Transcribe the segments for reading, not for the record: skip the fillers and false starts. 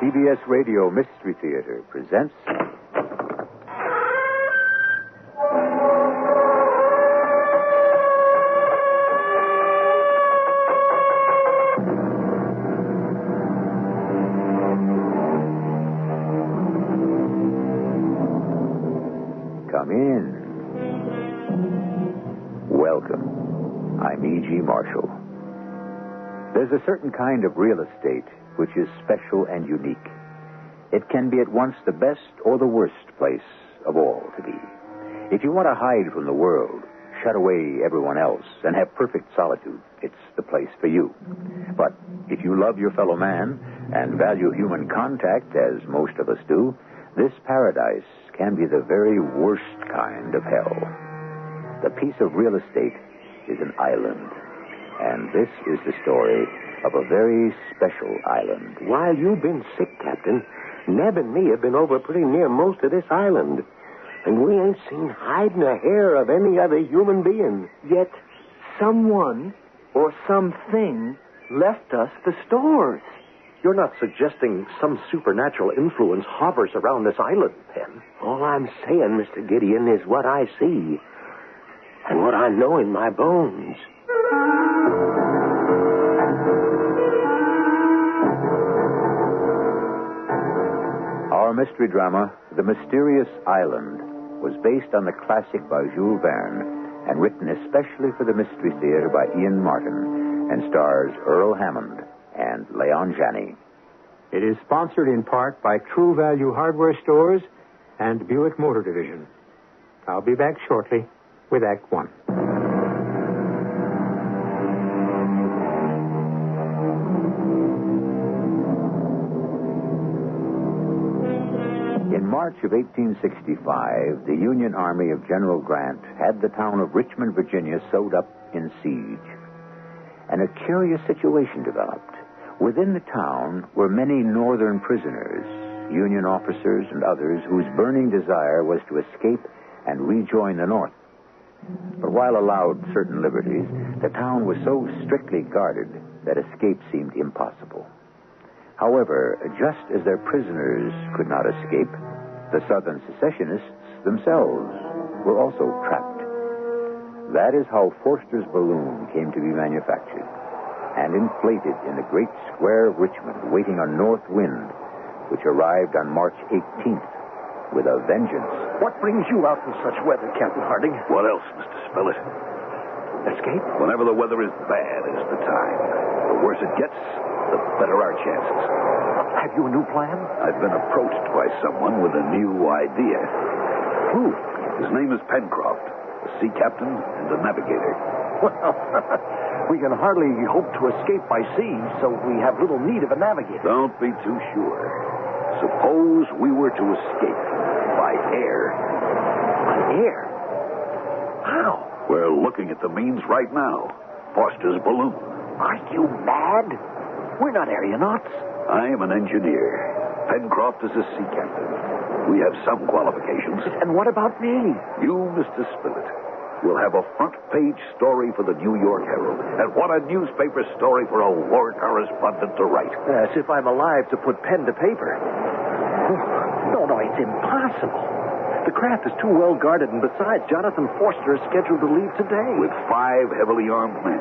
CBS Radio Mystery Theater presents... Come in. Welcome. I'm E.G. Marshall. There's a certain kind of real estate which is special and unique. It can be at once the best or the worst place of all to be. If you want to hide from the world, shut away everyone else, and have perfect solitude, it's the place for you. But if you love your fellow man and value human contact, as most of us do, this paradise can be the very worst kind of hell. The piece of real estate is an island. And this is the story of a very special island. While you've been sick, Captain, Neb and me have been over pretty near most of this island. And we ain't seen hide nor hair of any other human being. Yet someone or something left us the stores. You're not suggesting some supernatural influence hovers around this island, Penn? All I'm saying, Mr. Gideon, is what I see. And what I know in my bones. Our mystery drama, The Mysterious Island, was based on the classic by Jules Verne and written especially for the Mystery Theater by Ian Martin and stars Earl Hammond and Leon Janney. It is sponsored in part by True Value Hardware Stores and Buick Motor Division. I'll be back shortly with Act One. In March of 1865, the Union Army of General Grant had the town of Richmond, Virginia, sewed up in siege. And a curious situation developed. Within the town were many Northern prisoners, Union officers and others whose burning desire was to escape and rejoin the North. But while allowed certain liberties, the town was so strictly guarded that escape seemed impossible. However, just as their prisoners could not escape, the Southern secessionists themselves were also trapped. That is how Forster's balloon came to be manufactured and inflated in the great square of Richmond, waiting on north wind, which arrived on March 18th with a vengeance. What brings you out in such weather, Captain Harding? What else, Mr. Spillett? Escape? Whenever the weather is bad is the time. The worse it gets, the better our chances. Have you a new plan? I've been approached by someone with a new idea. Who? His name is Pencroft, a sea captain and a navigator. Well, we can hardly hope to escape by sea, so we have little need of a navigator. Don't be too sure. Suppose we were to escape by air. By air? How? We're looking at the means right now. Foster's balloon. Are you mad? We're not aeronauts. I am an engineer. Pencroft is a sea captain. We have some qualifications. And what about me? You, Mr. Spillett, will have a front-page story for the New York Herald. And what a newspaper story for a war correspondent to write. As if I'm alive to put pen to paper. No, it's impossible. The craft is too well guarded, and besides, Jonathan Forster is scheduled to leave today. With 5 heavily armed men,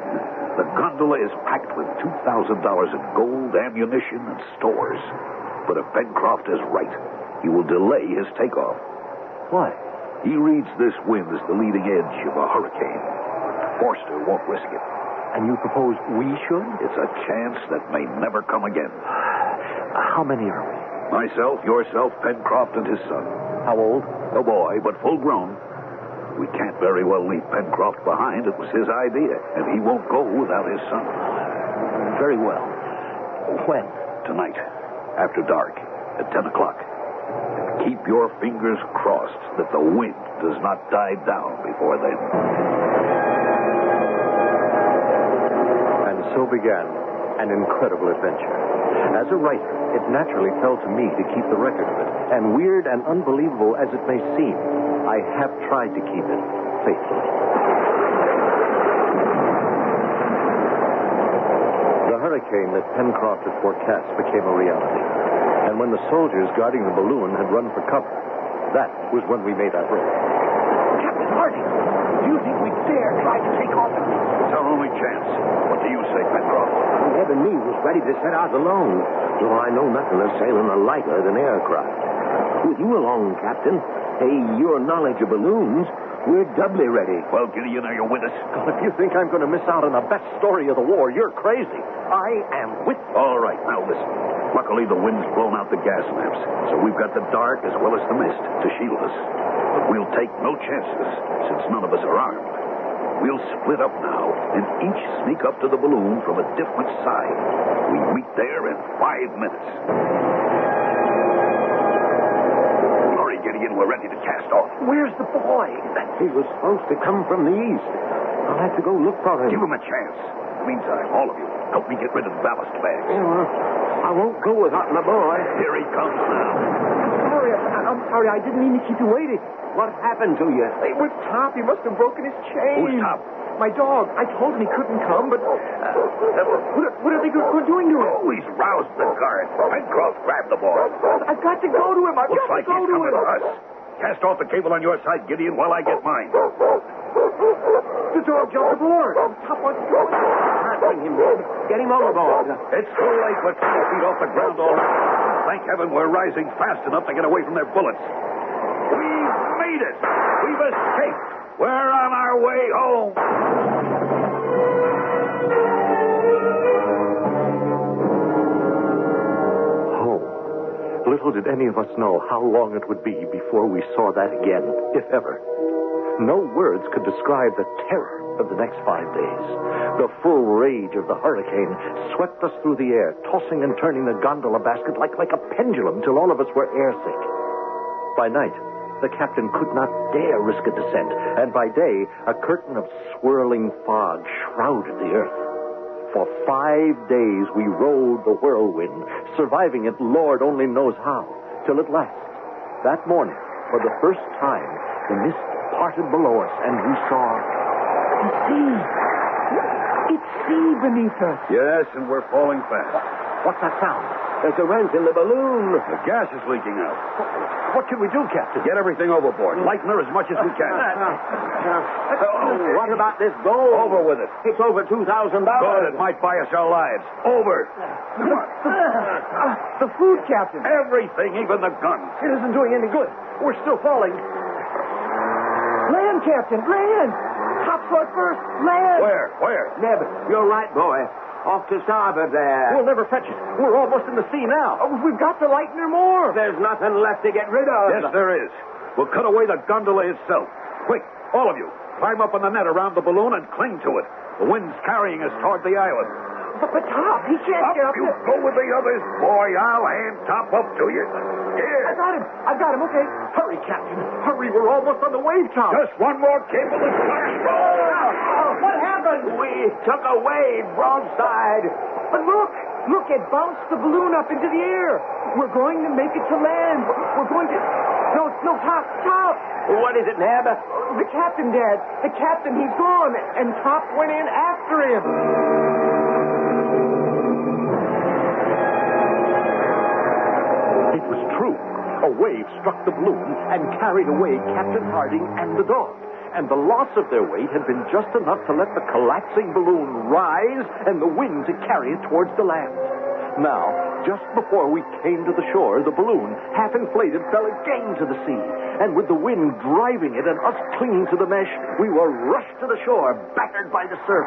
the gondola is packed with $2,000 in gold, ammunition, and stores. But if Pencroft is right, he will delay his takeoff. Why? He reads this wind as the leading edge of a hurricane. Forster won't risk it. And you propose we should? It's a chance that may never come again. How many are we? Myself, yourself, Pencroft, and his son. How old? A boy, but full grown. We can't very well leave Pencroft behind. It was his idea, and he won't go without his son. Very well. When? Tonight, after dark, at 10 o'clock. Keep your fingers crossed that the wind does not die down before then. And so began an incredible adventure. As a writer, it naturally fell to me to keep the record of it. And weird and unbelievable as it may seem, I have tried to keep it faithfully. The hurricane that Pencroft had forecast became a reality. And when when the soldiers guarding the balloon had run for cover. That was when we made our break. Captain Harding, do you think we'd dare try to take off? It's our only chance. What do you say, Pencroft? Neb and me was ready to set out alone, though I know nothing of sailing a lighter than aircraft. With you along, Captain, your knowledge of balloons, we're doubly ready. Well, Gideon, are you with us? God, if you think I'm going to miss out on the best story of the war, you're crazy. I am with you. All right, now listen. Luckily, the wind's blown out the gas lamps, so we've got the dark as well as the mist to shield us. But we'll take no chances, since none of us are armed. We'll split up now and each sneak up to the balloon from a different side. We meet there in 5 minutes. Hurry, Gideon, we're ready to cast off. Where's the boy? He was supposed to come from the east. I'll have to go look for him. Give him a chance. Meantime, all of you, help me get rid of the ballast bags. I won't go without my boy. Here he comes now. I'm sorry. I didn't mean to keep you waiting. What happened to you? It was Top. He must have broken his chain. Who's Top? My dog. I told him he couldn't come, but what are they doing to him? Oh, he's roused the guard. Pencroft, grab the boy. I've got to go to him. I've Looks got like to go he's to coming him. to us. Cast off the cable on your side, Gideon, while I get mine. The dog jumped aboard. Top wants to go in. Can't bring him in. Get him overboard. It's too late. We're 20 feet off the ground already. Thank heaven we're rising fast enough to get away from their bullets. We've made it. We've escaped. We're on our way home. Home. Little did any of us know how long it would be before we saw that again, if ever. No words could describe the terror of the next 5 days. The full rage of the hurricane swept us through the air, tossing and turning the gondola basket like a pendulum till all of us were airsick. By night, the captain could not dare risk a descent, and by day, a curtain of swirling fog shrouded the earth. For 5 days, we rode the whirlwind, surviving it Lord only knows how, till at last, that morning, for the first time, the mist parted below us, and we saw The sea. It's sea beneath us. Yes, and we're falling fast. What's that sound? There's a rent in the balloon. The gas is leaking out. What can we do, Captain? Get everything overboard. Lighten her as much as we can. What about this gold? Over with it. It's over $2,000. Good, it might buy us our lives. Over. Come on. The food, Captain. Everything, even the gun. It isn't doing any good. We're still falling. Land, Captain, land! Top flood first, land! Where? Neb, you're right, boy. Off to starboard there. We'll never fetch it. We're almost in the sea now. Oh, we've got to lighten her more. There's nothing left to get rid of. Yes, there is. We'll cut away the gondola itself. Quick, all of you, climb up on the net around the balloon and cling to it. The wind's carrying us toward the island. But Top, he can't get up you there. go with the others. Boy, I'll hand Top up to you. Here. I've got him, okay. Hurry, Captain. Hurry, we're almost on the wave top. Just one more cable and What happened? We took a wave broadside. But look, it bounced the balloon up into the air. We're going to make it to land. We're going to... No, Top. What is it, Neb? The captain, Dad. The captain, he's gone. And Top went in after him. It was true. A wave struck the balloon and carried away Captain Harding and the dog. And the loss of their weight had been just enough to let the collapsing balloon rise and the wind to carry it towards the land. Now, just before we came to the shore, the balloon, half inflated, fell again to the sea. And with the wind driving it and us clinging to the mesh, we were rushed to the shore, battered by the surf,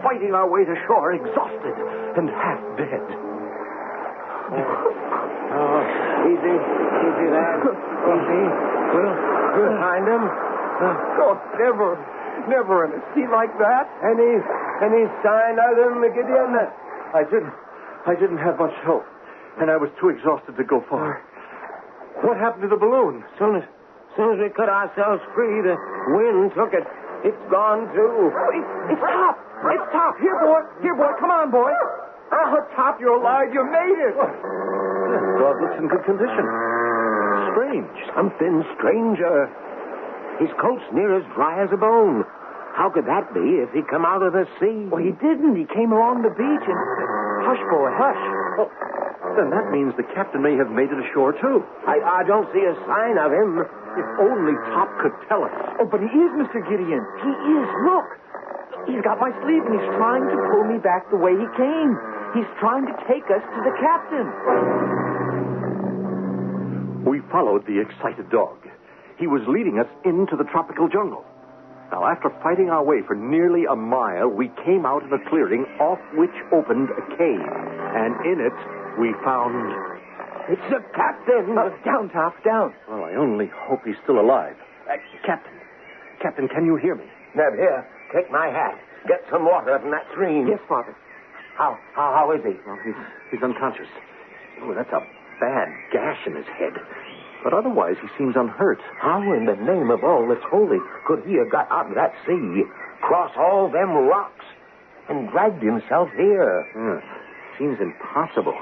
fighting our way to shore, exhausted and half dead. Easy there. Easy. We'll find him. Oh, never in a sea like that. Any sign of them, Gideon? I didn't have much hope, and I was too exhausted to go far. What happened to the balloon? As soon as we cut ourselves free, the wind took it. It's gone, too. It's Top. It's Top. Here, boy. Come on, boy. Oh, Top, you're alive. You made it. The dog looks in good condition. Strange. Something stranger. His coat's near as dry as a bone. How could that be if he come out of the sea? Well, he didn't. He came along the beach and... Hush, boy, hush. Then that means the captain may have made it ashore, too. I don't see a sign of him. If only Top could tell us. Oh, but he is, Mr. Gideon. He is. Look. He's got my sleeve, and he's trying to pull me back the way he came. He's trying to take us to the captain. We followed the excited dog. He was leading us into the tropical jungle. Now, after fighting our way for nearly a mile, we came out in a clearing off which opened a cave. And in it, we found... It's the captain. Down, Top, down. Well, I only hope he's still alive. Captain, can you hear me? Neb, here, take my hat. Get some water from that stream. Yes, Father. How is he? Well, he's unconscious. Oh, that's a bad gash in his head. But otherwise, he seems unhurt. How in the name of all that's holy could he have got out of that sea, crossed all them rocks, and dragged himself here? Seems impossible.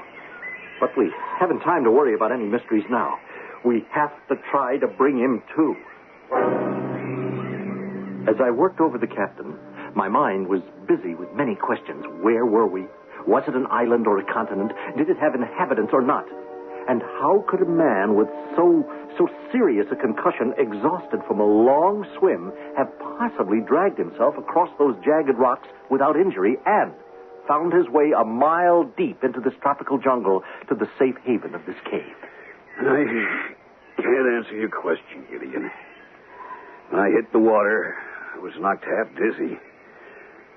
But we haven't time to worry about any mysteries now. We have to try to bring him to. As I worked over the captain, my mind was busy with many questions. Where were we? Was it an island or a continent? Did it have inhabitants or not? And how could a man with so serious a concussion, exhausted from a long swim, have possibly dragged himself across those jagged rocks without injury and found his way a mile deep into this tropical jungle to the safe haven of this cave? I can't answer your question, Gideon. When I hit the water, I was knocked half dizzy.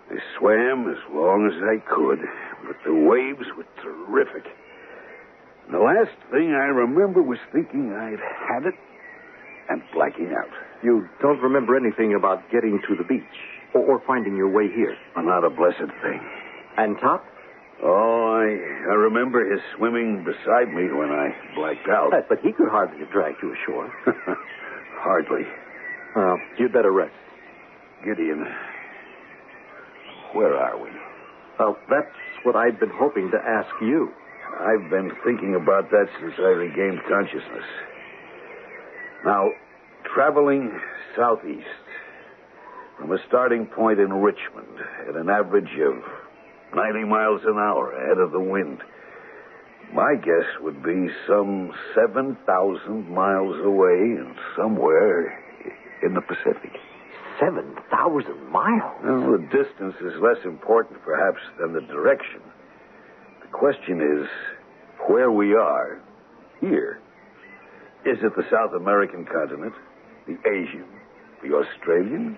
I swam as long as I could, but the waves were terrific. The last thing I remember was thinking I'd had it and blacking out. You don't remember anything about getting to the beach or finding your way here? Not a blessed thing. And Top? Oh, I remember his swimming beside me when I blacked out. But he could hardly have dragged you ashore. Hardly. Well, you'd better rest. Gideon, where are we? Well, that's what I've been hoping to ask you. I've been thinking about that since I regained consciousness. Now, traveling southeast from a starting point in Richmond at an average of 90 miles an hour ahead of the wind, my guess would be some 7,000 miles away and somewhere in the Pacific. 7,000 miles? Well, the distance is less important, perhaps, than the direction. The question is where we are here. Is it the South American continent, the Asian, the Australian,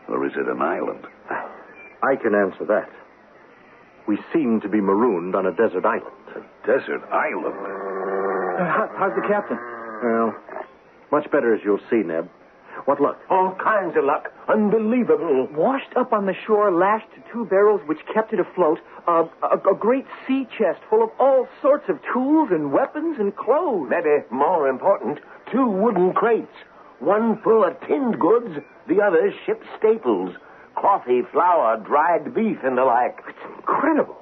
or is it an island? I can answer that. We seem to be marooned on a desert island. A desert island? How's the captain? Well, much better, as you'll see, Neb. What luck? All kinds of luck. Unbelievable. Washed up on the shore, lashed to two barrels which kept it afloat, a great sea chest full of all sorts of tools and weapons and clothes. Maybe more important, 2 wooden crates. One full of tinned goods, the other ship's staples. Coffee, flour, dried beef, and the like. It's incredible.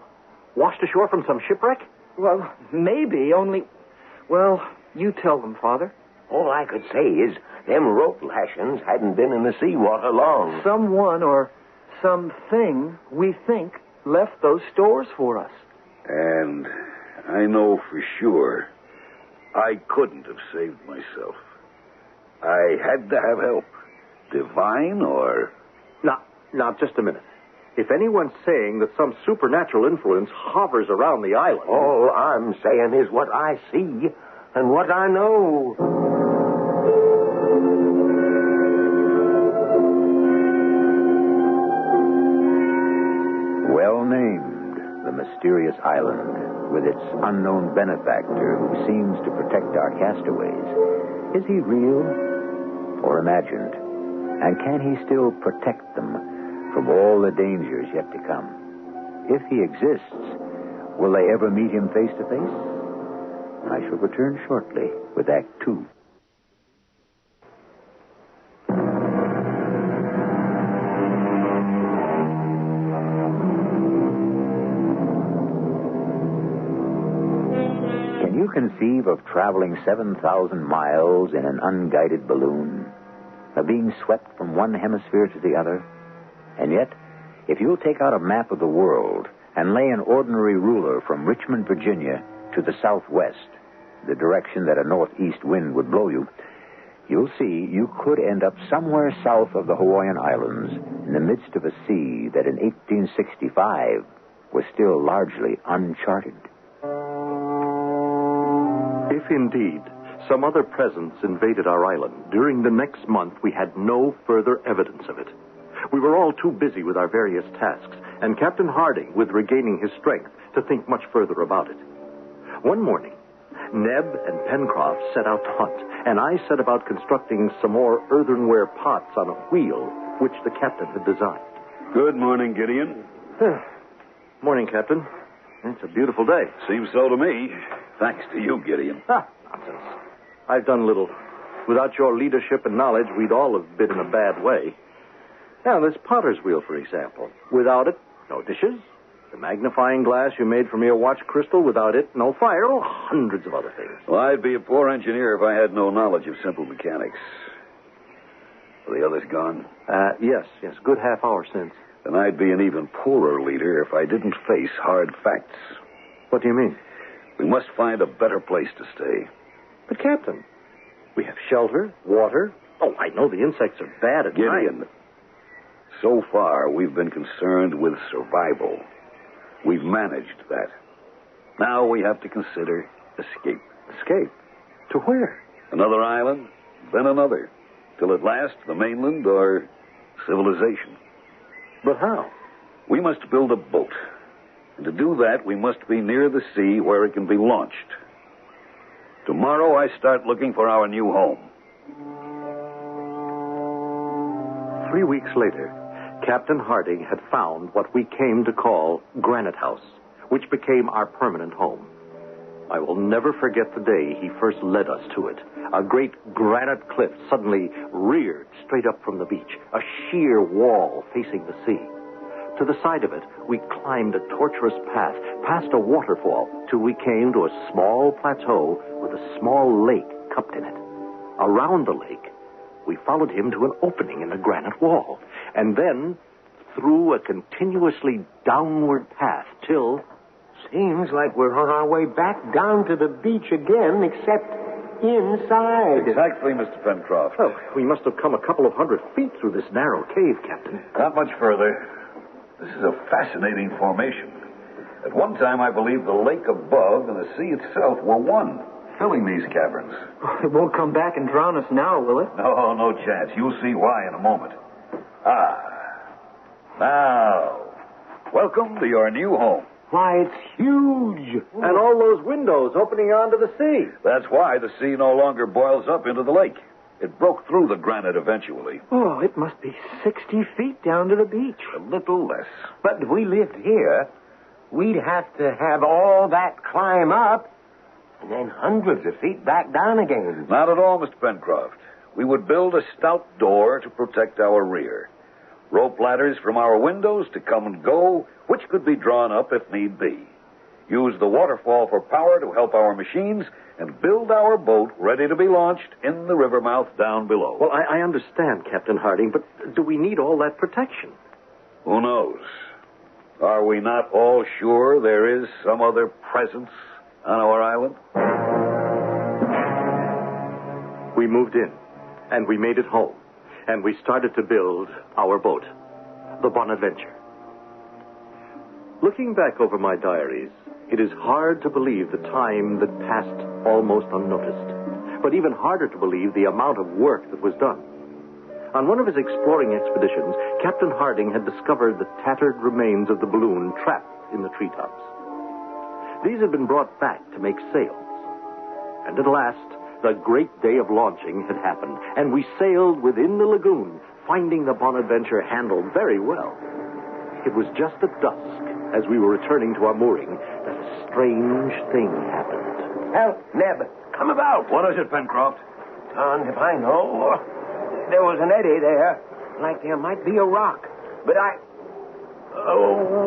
Washed ashore from some shipwreck? Well, maybe, only... Well, you tell them, Father. All I could say is them rope lashings hadn't been in the seawater long. Someone or something, we think, left those stores for us. And I know for sure I couldn't have saved myself. I had to have help. Divine or... Now, just a minute. If anyone's saying that some supernatural influence hovers around the island... All I'm saying is what I see and what I know. Well named, the mysterious island, with its unknown benefactor who seems to protect our castaways. Is he real or imagined? And can he still protect them from all the dangers yet to come? If he exists, will they ever meet him face to face? I shall return shortly with Act 2. Can you conceive of traveling 7,000 miles in an unguided balloon? Of being swept from one hemisphere to the other? And yet, if you'll take out a map of the world and lay an ordinary ruler from Richmond, Virginia, to the southwest, the direction that a northeast wind would blow you, you'll see you could end up somewhere south of the Hawaiian Islands in the midst of a sea that in 1865 was still largely uncharted. If indeed some other presence invaded our island, during the next month we had no further evidence of it. We were all too busy with our various tasks, and Captain Harding with regaining his strength to think much further about it. One morning, Neb and Pencroft set out to hunt, and I set about constructing some more earthenware pots on a wheel, which the captain had designed. Good morning, Gideon. Morning, Captain. It's a beautiful day. Seems so to me. Thanks to you, Gideon. Nonsense. I've done little. Without your leadership and knowledge, we'd all have been in a bad way. Now, this potter's wheel, for example. Without it, no dishes. The magnifying glass you made for me a watch crystal. Without it, no fire. Oh, hundreds of other things. Well, I'd be a poor engineer if I had no knowledge of simple mechanics. Are the others gone? Yes. Good half hour since. Then I'd be an even poorer leader if I didn't face hard facts. What do you mean? We must find a better place to stay. But, Captain, we have shelter, water. Oh, I know the insects are bad at Gideon, night. so far we've been concerned with survival. We've managed that. Now we have to consider escape. Escape? To where? Another island, then another, till at last the mainland or civilization. But how? We must build a boat. And to do that, we must be near the sea where it can be launched. Tomorrow I start looking for our new home. 3 weeks later, Captain Harding had found what we came to call Granite House, which became our permanent home. I will never forget the day he first led us to it. A great granite cliff suddenly reared straight up from the beach, a sheer wall facing the sea. To the side of it, we climbed a tortuous path, past a waterfall, till we came to a small plateau with a small lake cupped in it. Around the lake, we followed him to an opening in the granite wall, and then through a continuously downward path till... Seems like we're on our way back down to the beach again, except inside. Exactly, Mr. Pencroft. Oh, we must have come a couple of 100 feet through this narrow cave, Captain. Not much further. This is a fascinating formation. At one time, I believe the lake above and the sea itself were one, filling these caverns. It won't come back and drown us now, will it? No chance. You'll see why in a moment. Now, welcome to your new home. Why, it's huge. And all those windows opening onto the sea. That's why the sea no longer boils up into the lake. It broke through the granite eventually. Oh, it must be 60 feet down to the beach. A little less. But if we lived here, we'd have to have all that climb up and then hundreds of feet back down again. Not at all, Mr. Pencroft. We would build a stout door to protect our rear. Rope ladders from our windows to come and go, which could be drawn up if need be. Use the waterfall for power to help our machines, and build our boat ready to be launched in the river mouth down below. Well, I understand, Captain Harding, but do we need all that protection? Who knows? Are we not all sure there is some other presence on our island? We moved in, and we made it home, and we started to build our boat, the Bonadventure. Looking back over my diaries, it is hard to believe the time that passed almost unnoticed, but even harder to believe the amount of work that was done. On one of his exploring expeditions, Captain Harding had discovered the tattered remains of the balloon trapped in the treetops. These had been brought back to make sails. And at last, the great day of launching had happened, and we sailed within the lagoon, finding the Bonadventure handled very well. It was just at dusk, as we were returning to our mooring, that a strange thing happened. Help, Neb. Come about. What is it, Pencroft? Darned if I know. There was an eddy there, like there might be a rock. But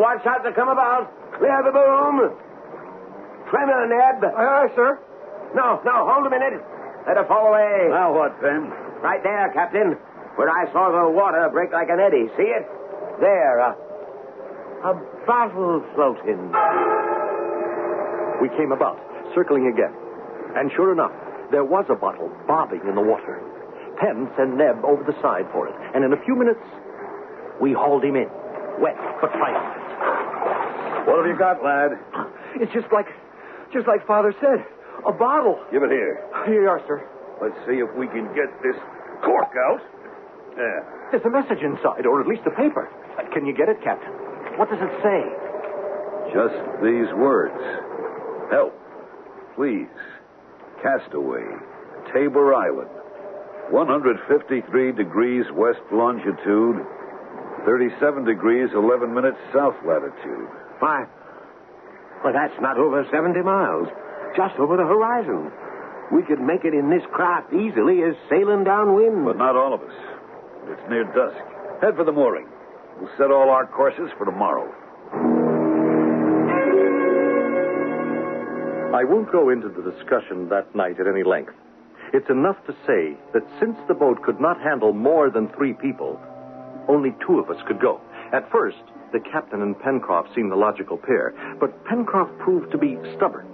watch out to come about. Clear the boom. Trimmer, Neb. Aye, sir. No, hold a minute. Let her fall away. Now what, Pen? Right there, Captain, where I saw the water break like an eddy. See it? There, a bottle floating. We came about, circling again. And sure enough, there was a bottle bobbing in the water. Penn sent Neb over the side for it, and in a few minutes, we hauled him in, wet but triumphant. What have you got, lad? It's just like Father said. A bottle. Give it here. Here you are, sir. Let's see if we can get this cork out. Yeah. There's a message inside, or at least a paper. Can you get it, Captain? What does it say? Just these words. Help. Please. Castaway. Tabor Island. 153 degrees west longitude. 37 degrees, 11 minutes south latitude. Why? Well, that's not over 70 miles. Just over the horizon. We could make it in this craft easily as sailing downwind. But not all of us. It's near dusk. Head for the mooring. We'll set all our courses for tomorrow. I won't go into the discussion that night at any length. It's enough to say that since the boat could not handle more than 3 people, only 2 of us could go. At first, the captain and Pencroft seemed the logical pair, but Pencroft proved to be stubborn.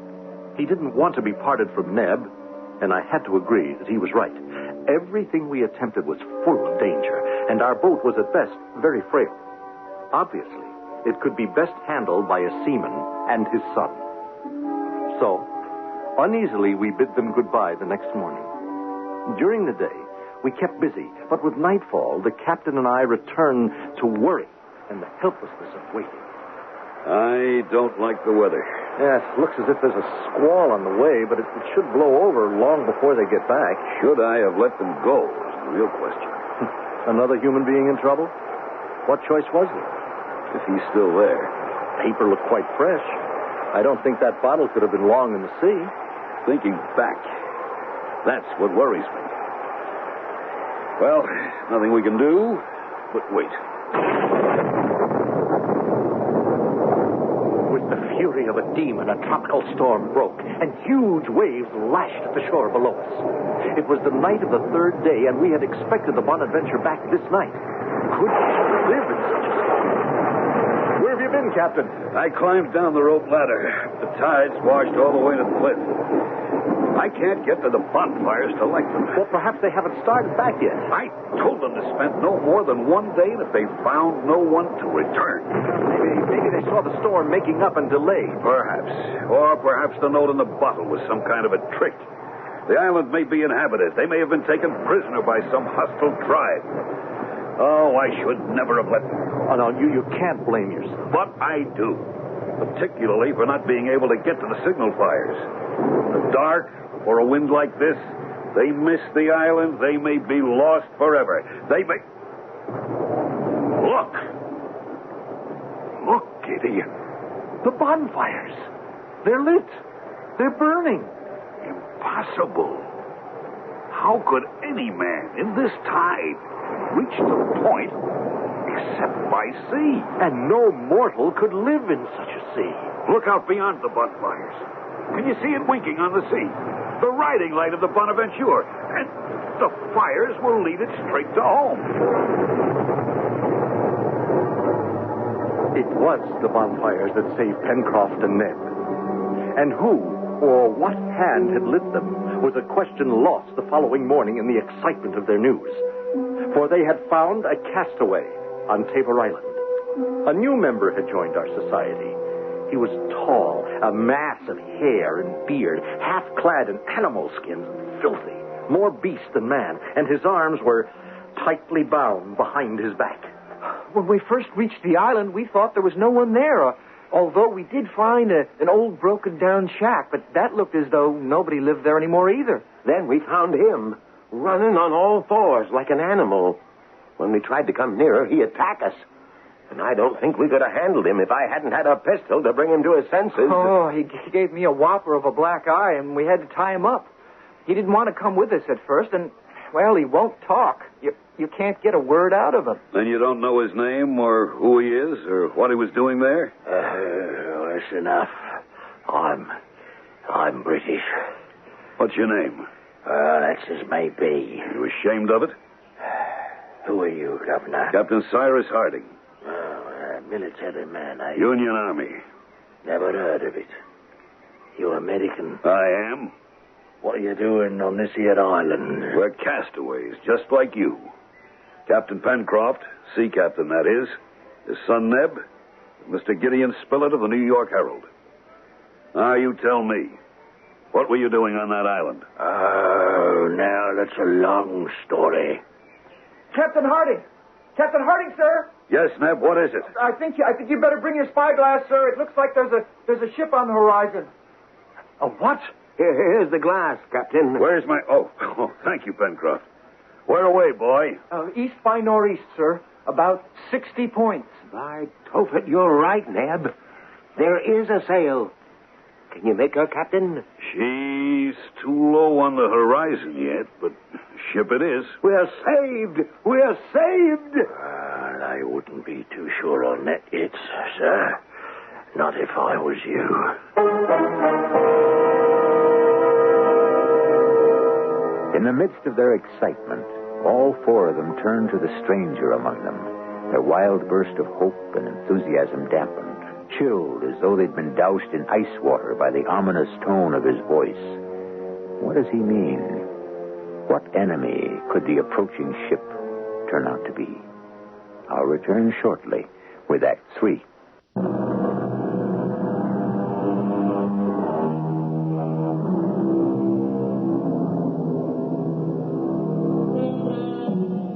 He didn't want to be parted from Neb, and I had to agree that he was right. Everything we attempted was full of danger, and our boat was at best very frail. Obviously, it could be best handled by a seaman and his son. So, uneasily, we bid them goodbye the next morning. During the day, we kept busy, but with nightfall, the captain and I returned to worry and the helplessness of waiting. I don't like the weather. Yes, looks as if there's a squall on the way, but it should blow over long before they get back. Should I have let them go is the real question. Another human being in trouble? What choice was there? If he's still there. Paper looked quite fresh. I don't think that bottle could have been long in the sea. Thinking back, that's what worries me. Well, nothing we can do but wait. With the fury of a demon, a tropical storm broke, and huge waves lashed at the shore below us. It was the night of the 3rd day, and we had expected the Bonadventure back this night. Could she live in such a storm? Where have you been, Captain? I climbed down the rope ladder. The tides washed all the way to the cliff. I can't get to the bonfires to light them. Well, perhaps they haven't started back yet. I told them to spend no more than 1 day, and if they found no one to return. Maybe they saw the storm making up and delayed. Perhaps. Or perhaps the note in the bottle was some kind of a trick. The island may be inhabited. They may have been taken prisoner by some hostile tribe. Oh, I should never have let them. Oh, no, you can't blame yourself. But I do. Particularly for not being able to get to the signal fires. In the dark, or a wind like this, they miss the island, they may be lost forever. They may... Look! Look, Gideon. The bonfires. They're lit. They're burning. Impossible. How could any man in this tide reach the point except by sea? And no mortal could live in such a sea. Look out beyond the bonfires. Can you see it winking on the sea? The riding light of the Bonaventure. And the fires will lead it straight to home. It was the bonfires that saved Pencroft and Neb. And who or what hand had lit them was a question lost the following morning in the excitement of their news. For they had found a castaway on Tabor Island. A new member had joined our society. He was tall, a mass of hair and beard, half clad in animal skins and filthy, more beast than man, and his arms were tightly bound behind his back. When we first reached the island, we thought there was no one there, although we did find an old broken-down shack, but that looked as though nobody lived there anymore either. Then we found him, running on all fours like an animal. When we tried to come nearer, he attacked us. And I don't think we could have handled him if I hadn't had a pistol to bring him to his senses. Oh, he gave me a whopper of a black eye, and we had to tie him up. He didn't want to come with us at first, and, well, he won't talk. You can't get a word out of him. Then you don't know his name or who he is or what he was doing there? That's enough. I'm British. What's your name? That's as may be. You ashamed of it? Who are you, Governor? Captain Cyrus Harding. Military man, Union Army. Never heard of it. You American? I am. What are you doing on this here island? We're castaways, just like you. Captain Pencroft, sea captain that is, his son Neb, and Mr. Gideon Spilett of the New York Herald. Now you tell me, what were you doing on that island? Oh, now that's a long story. Captain Harding! Captain Harding, sir! Yes, Neb, what is it? I think you better bring your spyglass, sir. It looks like there's a ship on the horizon. A what? Here's the glass, Captain. Where's my... Oh, thank you, Pencroft. Where away, boy? East by northeast, sir. About 60 points. By Tophet, you're right, Neb. There is a sail. Can you make her, Captain? She's too low on the horizon yet, but ship it is. We're saved! We're saved! Well, I wouldn't be too sure on that yet, sir. Not if I was you. In the midst of their excitement, all four of them turned to the stranger among them, their wild burst of hope and enthusiasm dampened, chilled as though they'd been doused in ice water by the ominous tone of his voice. What does he mean? What enemy could the approaching ship turn out to be? I'll return shortly with Act 3.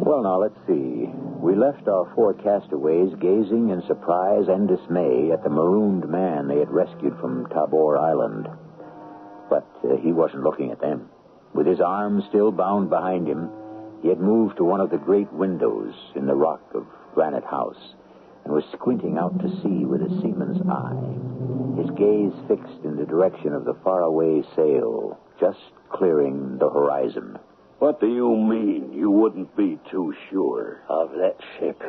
Well, now, let's see. We left our four castaways gazing in surprise and dismay at the marooned man they had rescued from Tabor Island. But he wasn't looking at them. With his arms still bound behind him, he had moved to one of the great windows in the rock of Granite House and was squinting out to sea with a seaman's eye, his gaze fixed in the direction of the faraway sail, just clearing the horizon. What do you mean you wouldn't be too sure? Of that ship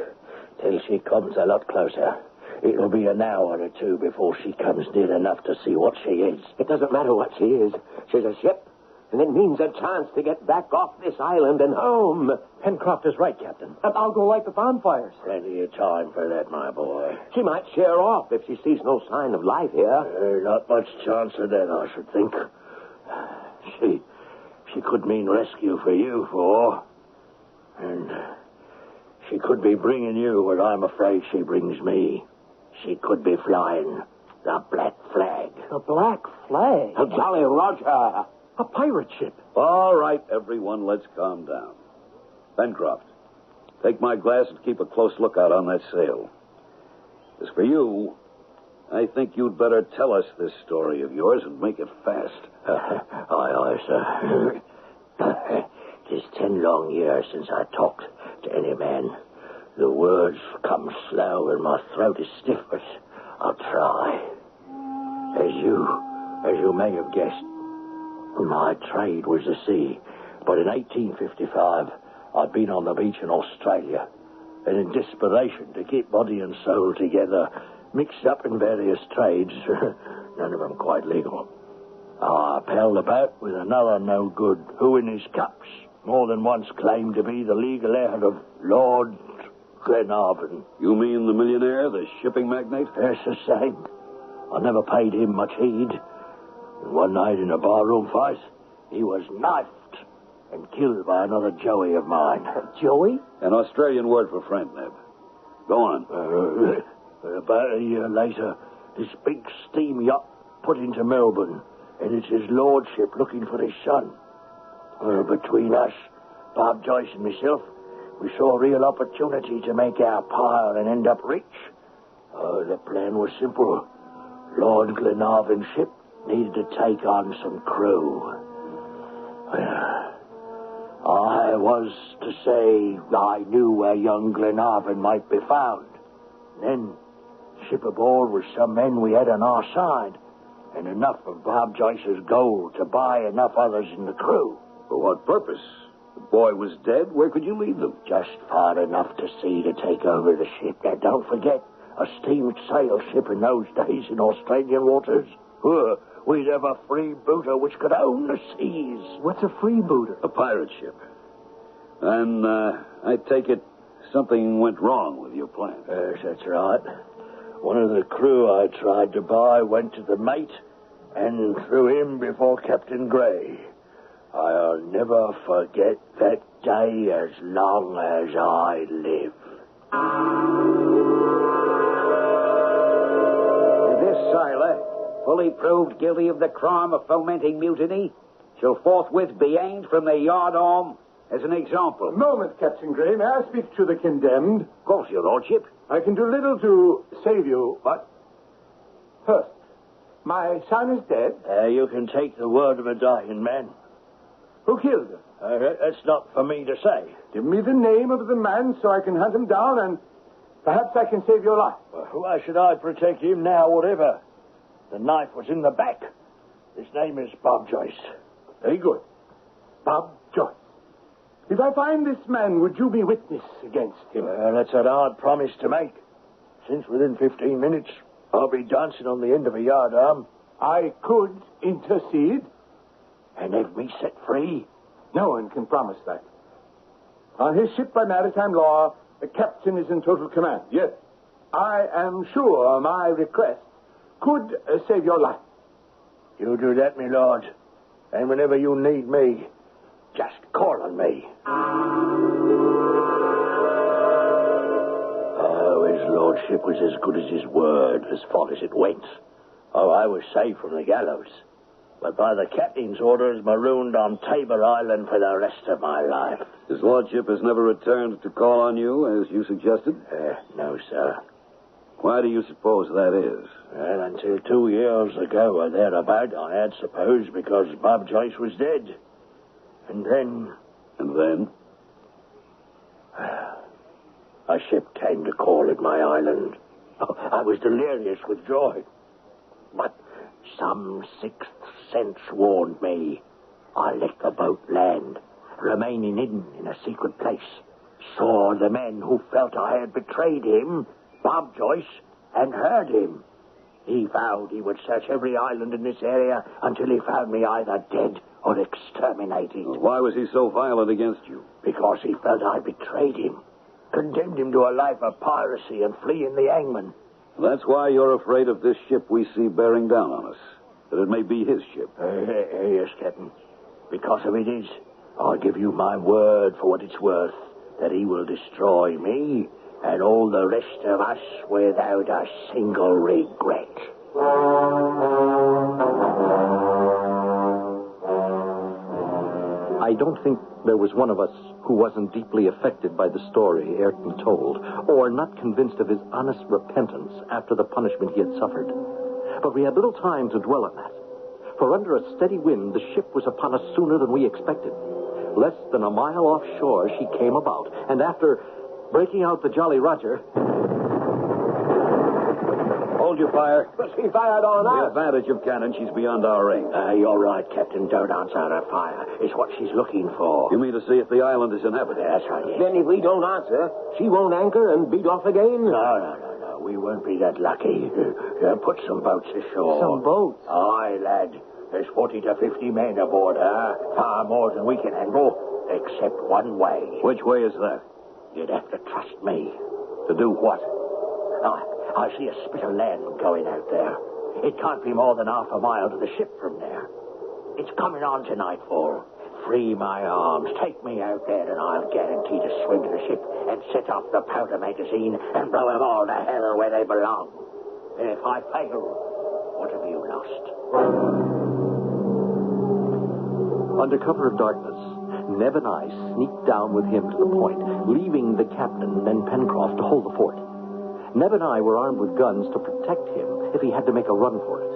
till she comes a lot closer. It'll be an hour or two before she comes near enough to see what she is. It doesn't matter what she is. She's a ship, and it means a chance to get back off this island and home. Pencroft is right, Captain. I'll go light the bonfires. Plenty of time for that, my boy. She might sheer off if she sees no sign of life here. Not much chance of that, I should think. She could mean rescue for you four. And she could be bringing you what I'm afraid she brings me. She could be flying the Black Flag. The Black Flag? The Jolly Roger. A pirate ship. All right, everyone, let's calm down. Pencroft, take my glass and keep a close lookout on that sail. As for you, I think you'd better tell us this story of yours and make it fast. Aye, sir. 'Tis 10 long years since I talked to any man. The words come slow and my throat is stiff, but I'll try. As you may have guessed, my trade was the sea. But in 1855, I'd been on the beach in Australia, and in desperation to keep body and soul together, mixed up in various trades, none of them quite legal, I palled about with another no-good who in his cups more than once claimed to be the legal heir of Lord Glenarvan. You mean the millionaire, the shipping magnate? Yes, the same. I never paid him much heed. And one night in a barroom fight, he was knifed and killed by another Joey of mine. Joey? An Australian word for friend, Neb. Go on. About a year later, this big steam yacht put into Melbourne, and it's his lordship looking for his son. Between us, Bob Joyce and myself, we saw a real opportunity to make our pile and end up rich. The plan was simple. Lord Glenarvan's ship needed to take on some crew. I was to say I knew where young Glenarvan might be found. Then, ship aboard with some men we had on our side, and enough of Bob Joyce's gold to buy enough others in the crew. For what purpose? The boy was dead. Where could you lead them? Just far enough to sea to take over the ship. Now, don't forget, a steam sail ship in those days in Australian waters. We'd have a freebooter which could own the seas. What's a freebooter? A pirate ship. And I take it something went wrong with your plan. Yes, that's right. One of the crew I tried to buy went to the mate, and threw him before Captain Gray. I'll never forget that day as long as I live. This sailor, fully proved guilty of the crime of fomenting mutiny, shall forthwith be hanged from the yardarm as an example. A moment, Captain Gray. May I speak to the condemned? Of course, your lordship. I can do little to save you, but first, my son is dead. You can take the word of a dying man. Who killed him? That's not for me to say. Give me the name of the man so I can hunt him down, and perhaps I can save your life. Well, why should I protect him now, whatever? The knife was in the back. His name is Bob Joyce. Very good. Bob Joyce. If I find this man, would you be witness against him? Well, that's a hard promise to make. Since within 15 minutes, I'll be dancing on the end of a yardarm. I could intercede. And have me set free? No one can promise that. On his ship by maritime law, the captain is in total command. Yes, I am sure my request could save your life. You do that, my lord. And whenever you need me, just call on me. Oh, his lordship was as good as his word as far as it went. Oh, I was saved from the gallows. But by the captain's orders, marooned on Tabor Island for the rest of my life. His lordship has never returned to call on you, as you suggested? No, sir. Why do you suppose that is? Well, until 2 years ago or thereabout, I had supposed because Bob Joyce was dead. And then... And then? A ship came to call at my island. Oh, I was delirious with joy. But some sixth sense warned me. I let the boat land, remaining hidden in a secret place. Saw the men who felt I had betrayed him, Bob Joyce, and heard him. He vowed he would search every island in this area until he found me either dead or exterminated. Well, why was he so violent against you? Because he felt I betrayed him, condemned him to a life of piracy and fleeing the hangman. That's why you're afraid of this ship we see bearing down on us. That it may be his ship. Yes, Captain. Because of it is, I'll give you my word for what it's worth, that he will destroy me and all the rest of us without a single regret. I don't think there was one of us who wasn't deeply affected by the story Ayrton told, or not convinced of his honest repentance after the punishment he had suffered. But we had little time to dwell on that. For under a steady wind, the ship was upon us sooner than we expected. Less than a mile offshore, she came about, and after breaking out the Jolly Roger... Hold your fire. But she fired on The us. advantage of cannon, she's beyond our range. You're right, Captain. Don't answer her fire. It's what she's looking for. You mean to see if the island is inhabited? That's right, yes. Then if we don't answer, she won't anchor and beat off again? No. We won't be that lucky. Put some boats ashore. Some boats? Aye, lad. There's 40 to 50 men aboard her. Far more than we can handle, except one way. Which way is that? You'd have to trust me. To do what? I see a spit of land going out there. It can't be more than half a mile to the ship from there. It's coming on to nightfall. Free my arms, take me out there, and I'll guarantee to swim to the ship and set off the powder magazine and blow them all to hell where they belong. And if I fail, what have you lost? Under cover of darkness, Neb and I sneaked down with him to the point, leaving the captain and Pencroft to hold the fort. Neb and I were armed with guns to protect him if he had to make a run for it.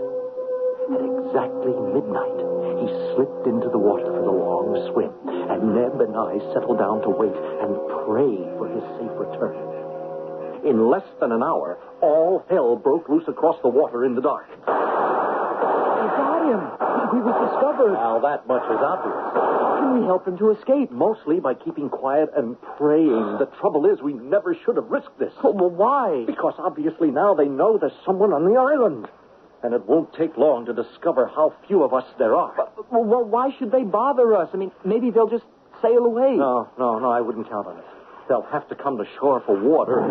At exactly midnight, he slipped into the water for the long swim, and Neb and I settled down to wait and pray for his safe return. In less than an hour, all hell broke loose across the water in the dark. We got him. He was discovered. Now, that much is obvious. How can we help him to escape? Mostly by keeping quiet and praying. The trouble is, we never should have risked this. Oh, well, why? Because obviously now they know there's someone on the island. And it won't take long to discover how few of us there are. Well, why should they bother us? I mean, maybe they'll just sail away. No, I wouldn't count on it. They'll have to come to shore for water.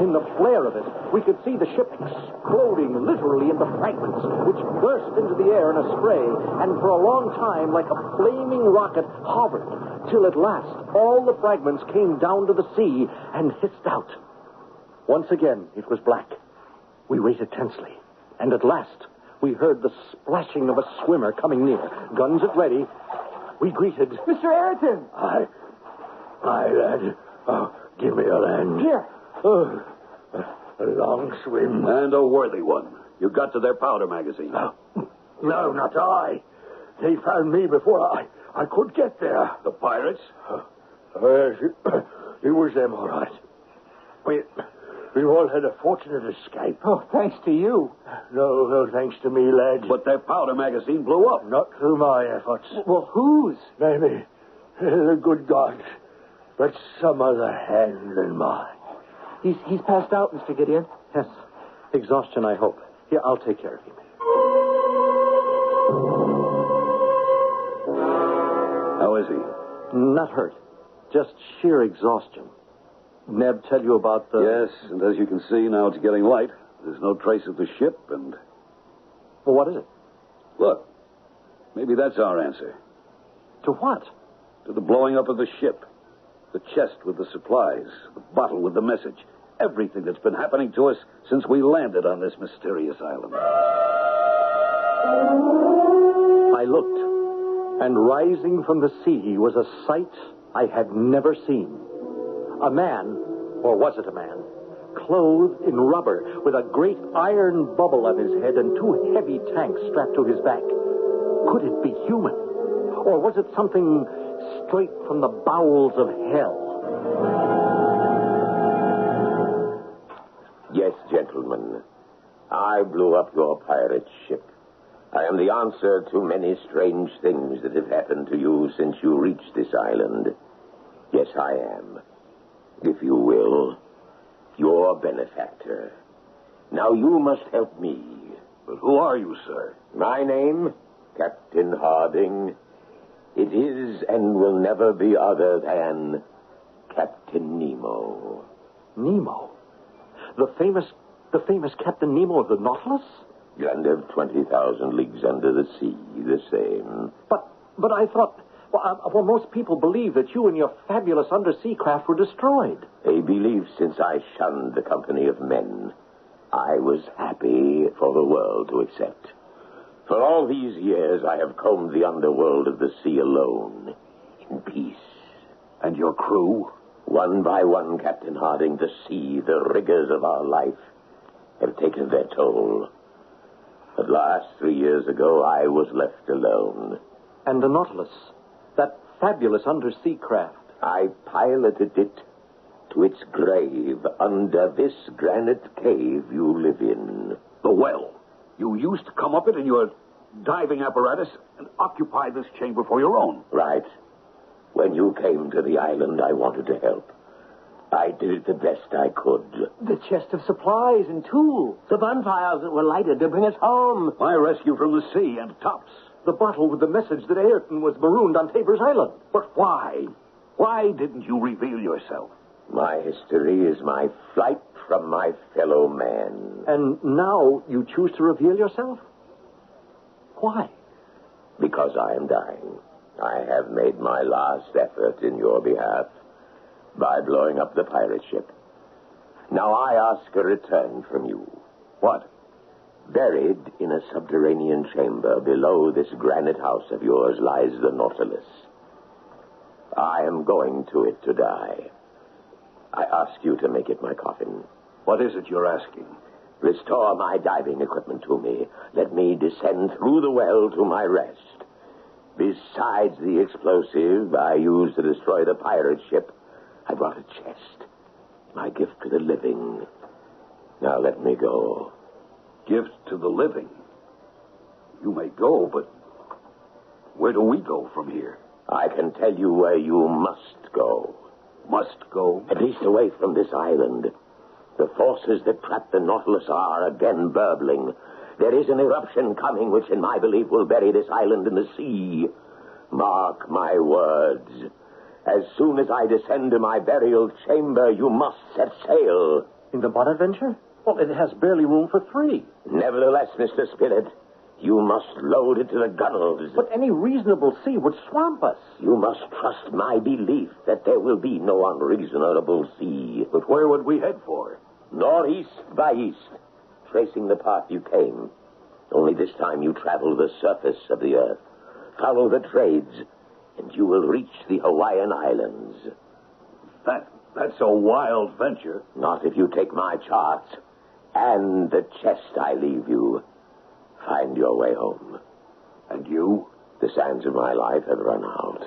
In the flare of it, we could see the ship exploding literally into fragments, which burst into the air in a spray, and for a long time, like a flaming rocket, hovered, till at last all the fragments came down to the sea and hissed out. Once again, it was black. We waited tensely, and at last, we heard the splashing of a swimmer coming near. Guns at ready. We greeted... Mr. Ayrton! Aye, lad. Oh, give me a hand. Here. Oh, a long swim. And a worthy one. You got to their powder magazine. No, not I. They found me before I could get there. The pirates? Yes, it was them, all right. We all had a fortunate escape. Oh, thanks to you. No thanks to me, lad. But their powder magazine blew up. Not through my efforts. Well, whose? Maybe the good gods. But some other hand than mine. He's passed out, Mr. Gideon. Yes. Exhaustion, I hope. Here, I'll take care of him. How is he? Not hurt. Just sheer exhaustion. Neb tell you about the... Yes, and as you can see, now it's getting light. There's no trace of the ship, and... Well, what is it? Look, maybe that's our answer. To what? To the blowing up of the ship. The chest with the supplies, the bottle with the message. Everything that's been happening to us since we landed on this mysterious island. I looked, and rising from the sea was a sight I had never seen. A man, or was it a man, clothed in rubber with a great iron bubble on his head and two heavy tanks strapped to his back. Could it be human? Or was it something straight from the bowels of hell? Yes, gentlemen. I blew up your pirate ship. I am the answer to many strange things that have happened to you since you reached this island. Yes, I am. If you will, your benefactor. Now you must help me. But who are you, sir? My name, Captain Harding. It is and will never be other than Captain Nemo. Nemo? The famous Captain Nemo of the Nautilus? Land of 20,000 leagues under the sea, the same. But I thought... Well, most people believe that you and your fabulous undersea craft were destroyed. A belief since I shunned the company of men. I was happy for the world to accept. For all these years, I have combed the underworld of the sea alone, in peace. And your crew? One by one, Captain Harding, the sea, the rigors of our life, have taken their toll. At last, 3 years ago, I was left alone. And the Nautilus, that fabulous undersea craft. I piloted it to its grave under this granite cave you live in. The well. You used to come up it in your diving apparatus and occupy this chamber for your own. Right. When you came to the island, I wanted to help. I did it the best I could. The chest of supplies and tools. The bonfires that were lighted to bring us home. My rescue from the sea and tops. The bottle with the message that Ayrton was marooned on Tabor's Island. But why? Why didn't you reveal yourself? My history is my flight from my fellow man. And now you choose to reveal yourself? Why? Because I am dying. I have made my last effort in your behalf by blowing up the pirate ship. Now I ask a return from you. What? Buried in a subterranean chamber below this granite house of yours lies the Nautilus. I am going to it to die. I ask you to make it my coffin. What is it you're asking? Restore my diving equipment to me. Let me descend through the well to my rest. Besides the explosive I used to destroy the pirate ship, I brought a chest. My gift to the living. Now let me go. Gift to the living? You may go, but where do we go from here? I can tell you where you must go. Must go? At least away from this island. The forces that trap the Nautilus are again burbling. There is an eruption coming which, in my belief, will bury this island in the sea. Mark my words. As soon as I descend to my burial chamber, you must set sail. In the Bonaventure? Well, it has barely room for 3. Nevertheless, Mr. Spilett, you must load it to the gunwales. But any reasonable sea would swamp us. You must trust my belief that there will be no unreasonable sea. But where would we head for? Northeast by east, tracing the path you came. Only this time you travel the surface of the earth. Follow the trades, and you will reach the Hawaiian Islands. That's a wild venture. Not if you take my charts and the chest I leave you. Find your way home. And you? The sands of my life have run out.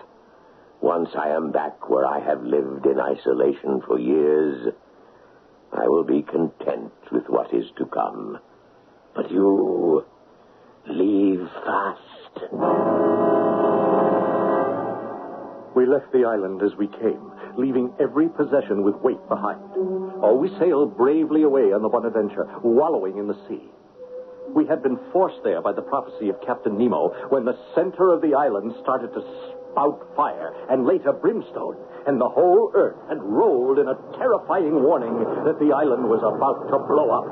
Once I am back where I have lived in isolation for years, I will be content with what is to come. But you leave fast. We left the island as we came, leaving every possession with weight behind. Oh, we sailed bravely away on the Bonaventure, wallowing in the sea. We had been forced there by the prophecy of Captain Nemo when the center of the island started to spout fire and later brimstone, and the whole earth had rolled in a terrifying warning that the island was about to blow up.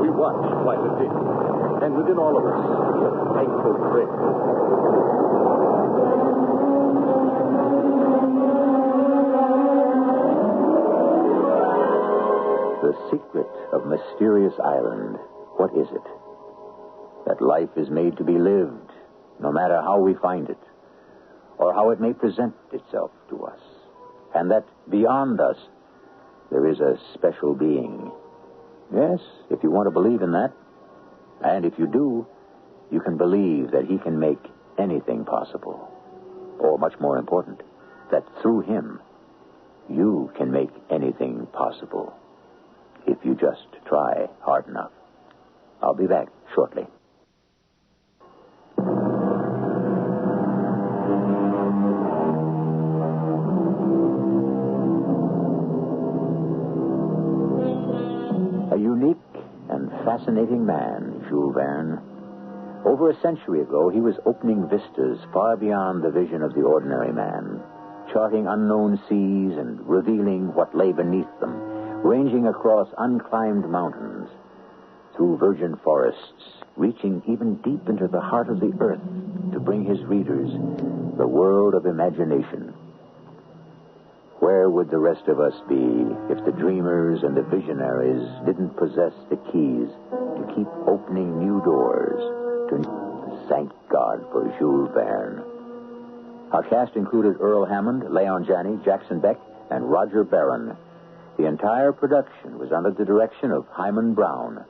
We watched while it did, and within all of us, a thankful prayer. The secret of Mysterious Island, what is it? That life is made to be lived, no matter how we find it, or how it may present itself to us. And that beyond us, there is a special being. Yes, if you want to believe in that. And if you do, you can believe that he can make anything possible. Or, much more important, that through him, you can make anything possible. If you just try hard enough. I'll be back shortly. A unique and fascinating man, Jules Verne. Over a century ago, he was opening vistas far beyond the vision of the ordinary man, charting unknown seas and revealing what lay beneath them, ranging across unclimbed mountains, through virgin forests, reaching even deep into the heart of the earth to bring his readers the world of imagination. Where would the rest of us be if the dreamers and the visionaries didn't possess the keys to keep opening new doors to... Thank God for Jules Verne. Our cast included Earl Hammond, Leon Janney, Jackson Beck, and Roger Barron. The entire production was under the direction of Hyman Brown.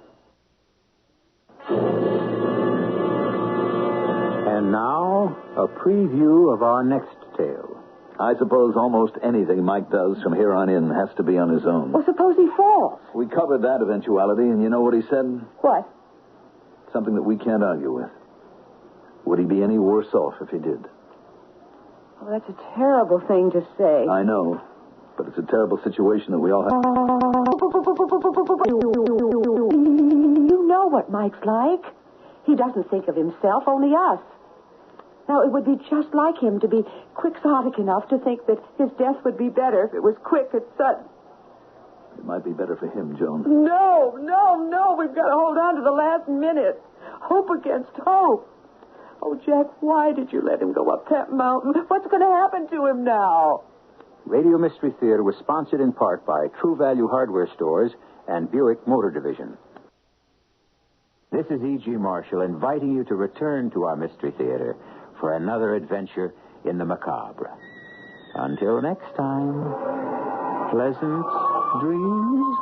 And now, a preview of our next tale. I suppose almost anything Mike does from here on in has to be on his own. Well, suppose he falls. We covered that eventuality, and you know what he said? What? Something that we can't argue with. Would he be any worse off if he did? Oh, that's a terrible thing to say. I know, but it's a terrible situation that we all have. You know what Mike's like. He doesn't think of himself, only us. Now, it would be just like him to be quixotic enough to think that his death would be better if it was quick and sudden. It might be better for him, Joan. No. We've got to hold on to the last minute. Hope against hope. Oh, Jack, why did you let him go up that mountain? What's going to happen to him now? Radio Mystery Theater was sponsored in part by True Value Hardware Stores and Buick Motor Division. This is E.G. Marshall inviting you to return to our Mystery Theater for another adventure in the macabre. Until next time, pleasant dreams.